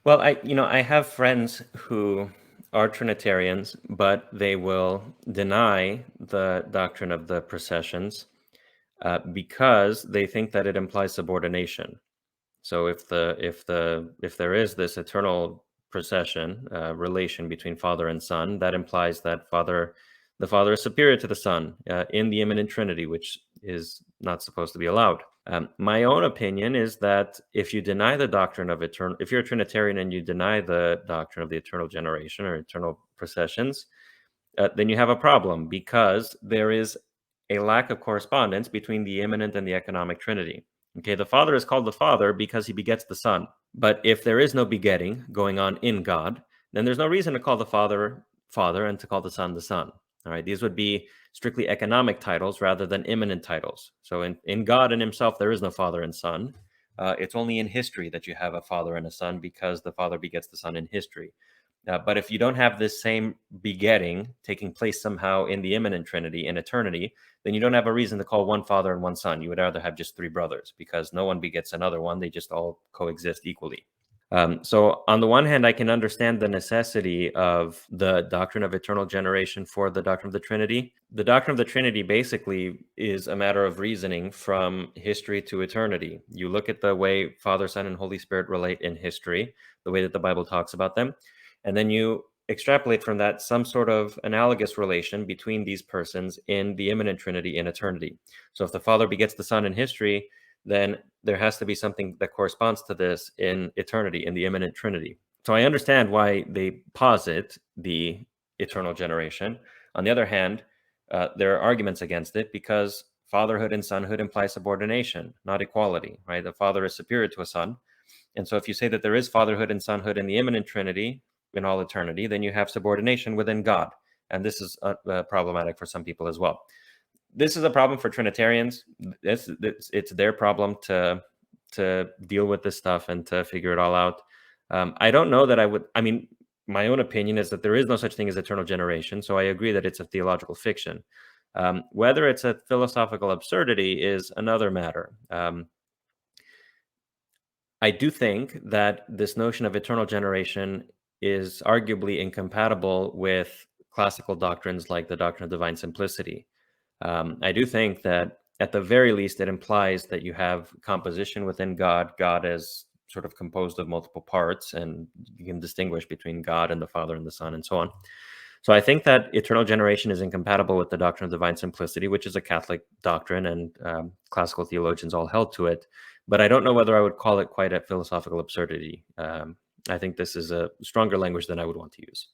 Well, I have friends who are Trinitarians, but they will deny the doctrine of the processions because they think that it implies subordination. So if there is this eternal procession relation between Father and Son, that implies that the Father is superior to the Son in the immanent Trinity, which is not supposed to be allowed. My own opinion is that if you deny the doctrine of eternal, if you're a Trinitarian and you deny the doctrine of the eternal generation or eternal processions, then you have a problem because there is a lack of correspondence between the immanent and the economic Trinity. Okay, the Father is called the Father because he begets the Son. But if there is no begetting going on in God, then there's no reason to call the Father Father and to call the Son the Son. All right, these would be strictly economic titles rather than immanent titles. So in God and himself, there is no Father and Son. It's only in history that you have a Father and a Son because the Father begets the Son in history. But if you don't have this same begetting taking place somehow in the immanent Trinity in eternity, then you don't have a reason to call one Father and one Son. You would rather have just three brothers because no one begets another one. They just all coexist equally. So on the one hand, I can understand the necessity of the doctrine of eternal generation for the doctrine of the Trinity. The doctrine of the Trinity basically is a matter of reasoning from history to eternity. You look at the way Father, Son, and Holy Spirit relate in history, the way that the Bible talks about them, and then you extrapolate from that some sort of analogous relation between these persons in the immanent Trinity in eternity. So if the Father begets the Son in history, then there has to be something that corresponds to this in eternity, in the immanent Trinity. So I understand why they posit the eternal generation. On the other hand, there are arguments against it because fatherhood and sonhood imply subordination, not equality, right? The Father is superior to a Son. And so if you say that there is fatherhood and sonhood in the immanent Trinity in all eternity, then you have subordination within God. And this is problematic for some people as well. This is a problem for Trinitarians. It's their problem to deal with this stuff and to figure it all out. I don't know that I would. I mean, my own opinion is that there is no such thing as eternal generation. So I agree that it's a theological fiction. Whether it's a philosophical absurdity is another matter. I do think that this notion of eternal generation is arguably incompatible with classical doctrines like the doctrine of divine simplicity. I do think that at the very least, it implies that you have composition within God, God as sort of composed of multiple parts, and you can distinguish between God and the Father and the Son and so on. So I think that eternal generation is incompatible with the doctrine of divine simplicity, which is a Catholic doctrine, and classical theologians all held to it. But I don't know whether I would call it quite a philosophical absurdity. I think this is a stronger language than I would want to use.